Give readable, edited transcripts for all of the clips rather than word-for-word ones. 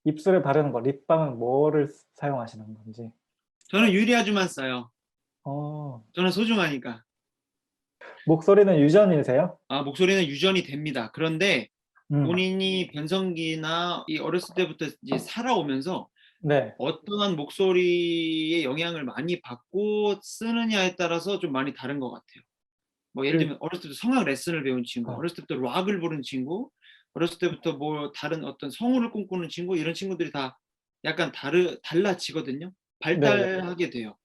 입술에 바르는 거 립밤은 뭐를 사용하시는 건지. 저는 유리아주만 써요. 어. 저는 소중하니까. 목소리는 유전이세요? 목소리는 유전이 됩니다. 그런데 음. 본인이 변성기나 이 어렸을 때부터 이제 살아오면서 네. 어떠한 목소리의 영향을 많이 받고 쓰느냐에 따라서 좀 많이 다른 것 같아요. 뭐 예를 그 들면 어렸을 때부터 성악 레슨을 배운 친구, 어. 어렸을 때부터 락을 부른 친구, 어렸을 때부터 뭐 다른 어떤 성우를 꿈꾸는 친구, 이런 친구들이 다 약간 달라지거든요. 네네. 발달하게 돼요.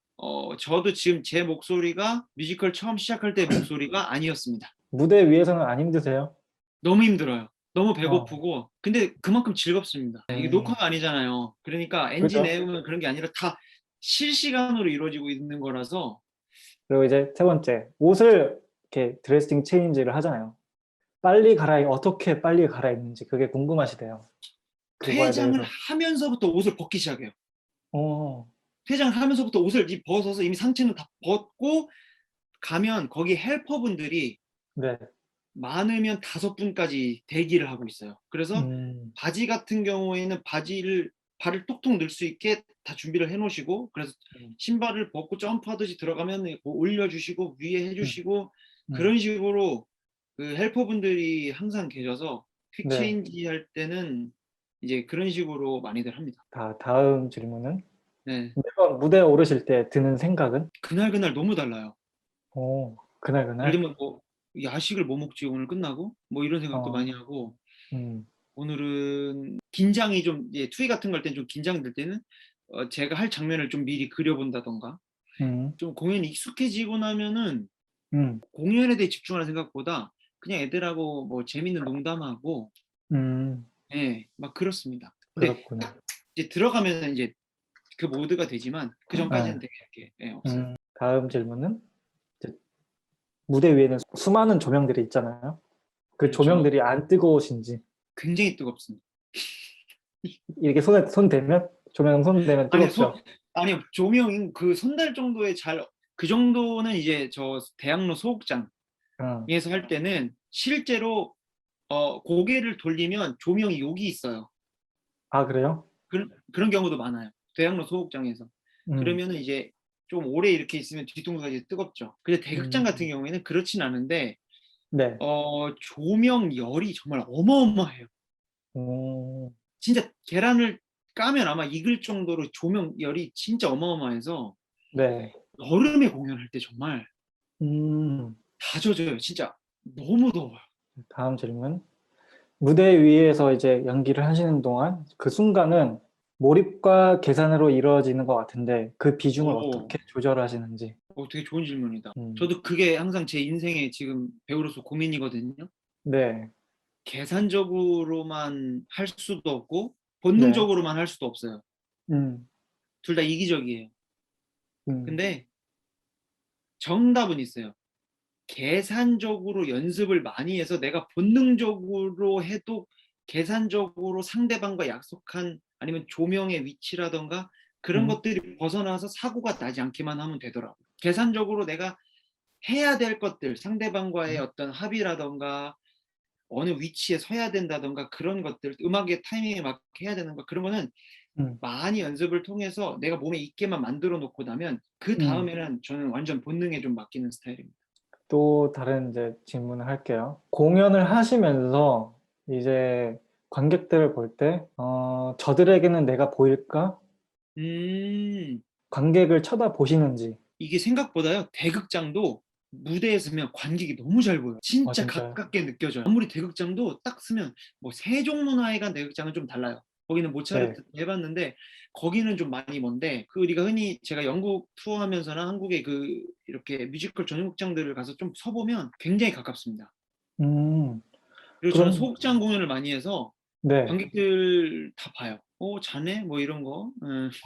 저도 지금 제 목소리가 뮤지컬 처음 시작할 때 목소리가 아니었습니다. 무대 위에서는 안 힘드세요? 너무 힘들어요. 너무 어. 배고프고, 근데 그만큼 즐겁습니다. 이게 음. 녹화가 아니잖아요. 그러니까 NG 그죠. 내으면 그런 게 아니라 다 실시간으로 이루어지고 있는 거라서. 그리고 이제 세 번째, 옷을 이렇게 드레싱 체인지를 하잖아요. 어떻게 빨리 갈아입는지 그게 궁금하시대요. 그거에 퇴장을 대해서. 하면서부터 옷을 벗기 시작해요. 어. 퇴장을 하면서부터 옷을 벗어서 이미 상체는 다 벗고 가면, 거기 헬퍼분들이 네. 많으면 5분까지 대기를 하고 있어요. 그래서 음. 바지 같은 경우에는 발을 톡톡 넣을 수 있게 다 준비를 해 놓으시고, 그래서 음. 신발을 벗고 점프하듯이 들어가면 뭐 올려 주시고 위에 해 음. 주시고, 음. 그런 식으로 그 헬퍼분들이 항상 계셔서 퀵 네. 체인지 할 때는 이제 그런 식으로 많이들 합니다. 다음 질문은 네. 매번 무대에 오르실 때 드는 생각은? 그날그날 너무 달라요. 예를 그날? 들면 뭐 '야식을 뭐 먹지 오늘 끝나고?' 뭐 이런 생각도 어. 많이 하고, 음. 오늘은 긴장이 좀, 예, 투이 같은 거 할 때는 좀 긴장될 때는 제가 할 장면을 좀 미리 그려 본다든가, 음. 좀 공연이 익숙해지고 나면은 음. 공연에 대해 집중하는 생각보다 그냥 애들하고 뭐 재밌는 농담하고, 음. 예, 막 그렇습니다. 근데 그렇구나. 딱 이제 들어가면은 이제 그 모드가 되지만 그전까지는 예. 되게 이렇게, 예, 없어요. 다음 질문은 이제 무대 위에는 수많은 조명들이 있잖아요. 그 그렇죠. 조명들이 안 뜨거우신지. 굉장히 뜨겁습니다. 이렇게 손 대면 조명 손 대면 아니 손 뜨겁죠? 아니요. 조명 그 손달 정도의 잘, 그 정도는 이제 저 대학로 소극장에서 어. 할 때는 실제로 고개를 돌리면 조명이 여기 있어요. 아 그래요? 그런 경우도 많아요, 대학로 소극장에서. 음. 그러면은 이제 좀 오래 이렇게 있으면 뒤통수가 이제 뜨겁죠. 근데 대극장 같은 음. 경우에는 그렇진 않은데 네. 조명열이 정말 어마어마해요. 오. 진짜 계란을 까면 아마 익을 정도로 조명열이 진짜 어마어마해서 네. 여름에 공연할 때 정말 음. 다 젖어요. 진짜 너무 더워요. 다음 질문. 무대 위에서 이제 연기를 하시는 동안 그 순간은 몰입과 계산으로 이루어지는 것 같은데 그 비중을 오. 어떻게 조절하시는지. 되게 좋은 질문이다. 음. 저도 그게 항상 제 인생의 지금 배우로서 고민이거든요. 네. 계산적으로만 할 수도 없고 네. 본능적으로만 할 수도 없어요. 음. 둘 다 이기적이에요. 음. 근데 정답은 있어요. 계산적으로 연습을 많이 해서 내가 본능적으로 해도 계산적으로 상대방과 약속한, 아니면 조명의 위치라든가 그런 음. 것들이 벗어나서 사고가 나지 않게만 하면 되더라고요. 계산적으로 내가 해야 될 것들, 상대방과의 음. 어떤 합의라든가 어느 위치에 서야 된다든가 그런 것들, 음악의 타이밍에 맞게 해야 되는 거, 그런 거는 음. 많이 연습을 통해서 내가 몸에 있게만 만들어 놓고 나면 음. 그다음에는 저는 완전 본능에 좀 맡기는 스타일입니다. 또 다른 이제 질문을 할게요. 공연을 하시면서 이제 관객들을 볼 때 저들에게는 내가 보일까? 음. 관객을 쳐다보시는지. 이게 생각보다요, 대극장도 무대에 서면 관객이 너무 잘 보여요. 진짜 진짜요? 가깝게 느껴져요. 아무리 대극장도 딱 서면, 뭐 세종문화회관 대극장은 좀 달라요. 거기는 네. 모차르트 해 봤는데 거기는 좀 많이 먼데, 그 우리가 흔히 제가 영국 투어하면서나 한국의 그 이렇게 뮤지컬 전용 극장들을 가서 좀 서 보면 굉장히 가깝습니다. 음. 그리고 저는 그럼 소극장 공연을 많이 해서 네. 관객들 다 봐요. 자네?" 뭐 이런 거.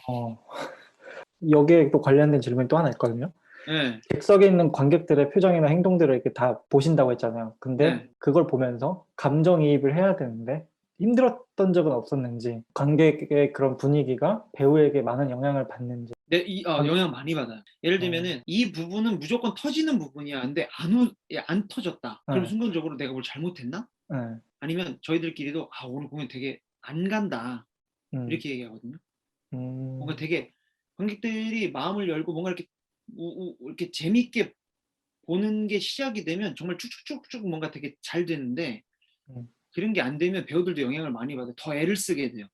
어 여기에 또 관련된 질문이 또 하나 있거든요. 예. 객석에 있는 관객들의 표정이나 행동들을 이렇게 다 보신다고 했잖아요. 근데 네. 그걸 보면서 감정이입을 해야 되는데 힘들었던 적은 없었는지, 관객의 그런 분위기가 배우에게 많은 영향을 받는지. 네. 관 영향 많이 받아요. 예를 어 들면은 '이 부분은 무조건 터지는 부분이야.' 근데 안 터졌다. 그럼 예. 순간적으로 '내가 뭘 잘못했나?' 예. 아니면 저희들끼리도 '아 오늘 공연 되게 안 간다.' 음, 이렇게 얘기하거든요. 뭔가 음, 되게 관객들이 마음을 열고 뭔가 이렇게 이렇게 재밌게 보는 게 시작이 되면 정말 쭉쭉쭉쭉 뭔가 되게 잘 되는데 음, 그런 게 안 되면 배우들도 영향을 많이 받아요. 더 애를 쓰게 돼요.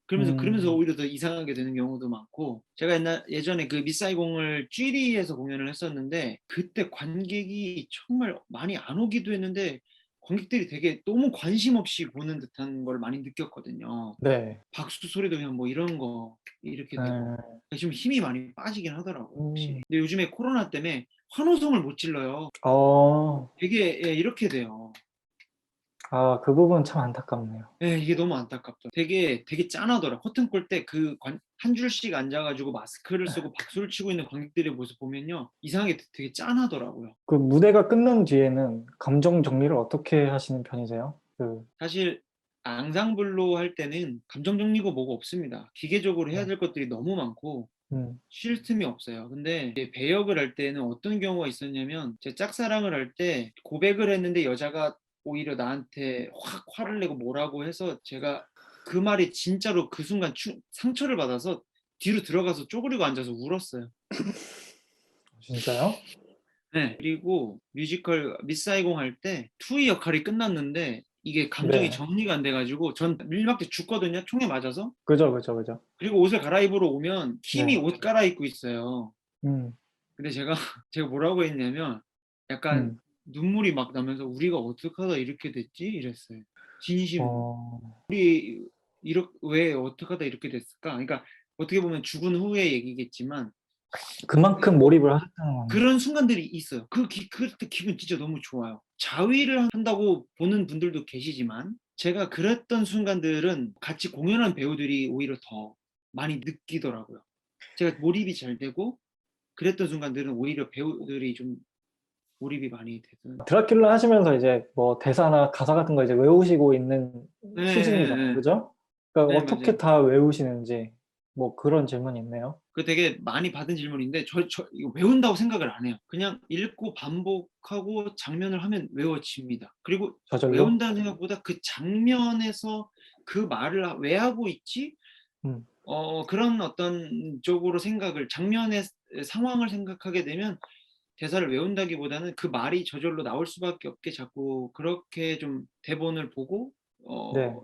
그러면서 음, 오히려 더 이상하게 되는 경우도 많고 제가 예전에 그 미사이공을 쥐리에서 공연을 했었는데 그때 관객이 정말 많이 안 오기도 했는데 관객들이 되게 너무 관심 없이 보는 듯한 걸 많이 느꼈거든요. 네. 박수 소리도 그냥 뭐 이런 거 이렇게 되고 네. 좀 힘이 많이 빠지긴 하더라고요 음, 확실히. 근데 요즘에 코로나 때문에 환호성을 못 질러요. 어, 되게 이렇게 돼요. 아, 그 부분 참 안타깝네요. 이게 너무 안타깝다. 되게 짠하더라. 커튼 콜 때 그 한 줄씩 앉아가지고 마스크를 쓰고 박수를 치고 있는 관객들의 모습 보면요. 이상하게 되게 짠하더라고요. 그 무대가 끝난 뒤에는 감정 정리를 어떻게 하시는 편이세요? 그, 사실 앙상블로 할 때는 감정 정리고 뭐고 없습니다. 기계적으로 해야 네. 될 것들이 너무 많고 음, 쉴 틈이 없어요. 근데 이제 배역을 할 때는 어떤 경우가 있었냐면 제 짝사랑을 할 때 고백을 했는데 여자가 오히려 나한테 확 화를 내고 뭐라고 해서 제가 그 말이 진짜로 그 순간 상처를 받아서 뒤로 들어가서 쪼그리고 앉아서 울었어요. 진짜요? 네. 그리고 뮤지컬 미스 사이공 할 때 투이 역할이 끝났는데 이게 감정이 네. 정리가 안 돼가지고 전 밀막대 죽거든요. 총에 맞아서. 그죠, 그죠, 그죠. 그리고 옷을 갈아입으러 오면 팀이 네. 옷 갈아입고 있어요. 음, 근데 제가 제가 뭐라고 했냐면 약간 음, 눈물이 막 나면서 우리가 어떻게 하다 이렇게 됐지? 이랬어요. 진심으로. 어, 우리 왜 어떻게 하다 이렇게 됐을까? 그러니까 어떻게 보면 죽은 후의 얘기겠지만 그만큼 뭐 몰입을 하셨다는 거네요. 그런 순간들이 있어요. 그때 기분 진짜 너무 좋아요. 자위를 한다고 보는 분들도 계시지만 제가 그랬던 순간들은 같이 공연한 배우들이 오히려 더 많이 느끼더라고요. 제가 몰입이 잘 되고 그랬던 순간들은 오히려 배우들이 좀 몰입이 많이 되던. 드라큘라 하시면서 이제 뭐 대사나 가사 같은 거 이제 외우시고 있는 네, 수준이잖아요. 네, 네. 그죠? 그러니까 네, 어떻게 맞아요. 다 외우시는지 뭐 그런 질문이 있네요. 그 되게 많이 받은 질문인데 저 이거 외운다고 생각을 안 해요. 그냥 읽고 반복하고 장면을 하면 외워집니다. 그리고 저절로? 외운다는 생각보다 그 장면에서 그 말을 왜 하고 있지? 음, 그런 어떤 쪽으로 생각을 장면의 상황을 생각하게 되면 대사를 외운다기보다는 그 말이 저절로 나올 수밖에 없게 자꾸 그렇게 좀 대본을 보고 네.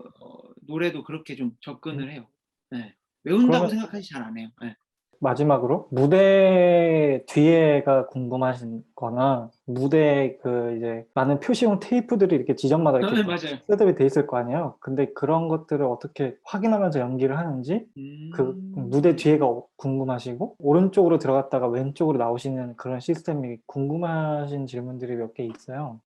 노래도 그렇게 좀 음, 접근을 해요. 네. 외운다고 그러면 생각하지 잘 안 해요. 네. 마지막으로 무대 뒤에가 궁금하신 거나 무대 그 이제 많은 표시용 테이프들이 이렇게 지점마다 이렇게 네, 맞아요. 셋업이 돼 있을 거 아니에요. 근데 그런 것들을 어떻게 확인하면서 연기를 하는지 그 무대 음. 뒤에가 궁금하시고 오른쪽으로 들어갔다가 왼쪽으로 나오시는 그런 시스템이 궁금하신 질문들이 몇 개 있어요.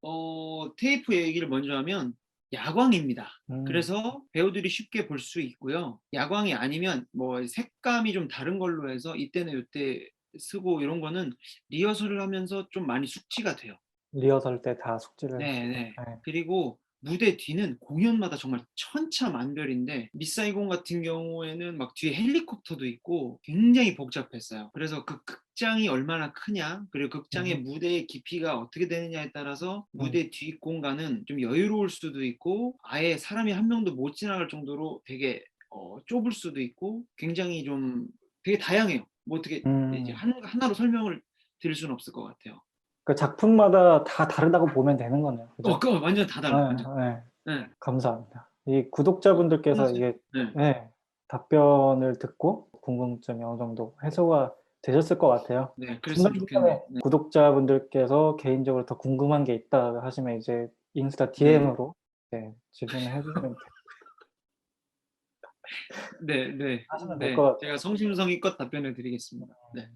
테이프 얘기를 먼저 하면 야광입니다. 음, 그래서 배우들이 쉽게 볼 수 있고요. 야광이 아니면 뭐 색감이 좀 다른 걸로 해서 이때는 이때 쓰고 이런 거는 리허설을 하면서 좀 많이 숙지가 돼요. 리허설 때 다 숙지를. 네네. 네. 그리고 무대 뒤는 공연마다 정말 천차만별인데 미사이공 같은 경우에는 막 뒤에 헬리콥터도 있고 굉장히 복잡했어요. 그래서 그 극장이 얼마나 크냐 그리고 극장의 음, 무대의 깊이가 어떻게 되느냐에 따라서 음, 무대 뒷 공간은 좀 여유로울 수도 있고 아예 사람이 한 명도 못 지나갈 정도로 되게 좁을 수도 있고 굉장히 좀 되게 다양해요. 뭐 어떻게 이제 음. 하나로 설명을 드릴 수는 없을 것 같아요. 그 작품마다 다 다르다고 보면 되는 거네요. 그죠? 그거 완전 다 달라요. 완전. 네, 네. 네. 감사합니다. 이 어, 구독자분들께서 끝났어요? 이게 네. 네, 답변을 듣고 궁금점이 어느 정도 해소가 되셨을 것 같아요. 네, 그랬으면 좋겠네요. 중간중간에 네. 구독자분들께서 개인적으로 더 궁금한 게 있다 하시면 이제 인스타 네. DM으로 네, 질문을 해주시면 네, 네. 하시면 될 것 네. 같아요. 제가 성심성의껏 답변을 드리겠습니다. 네.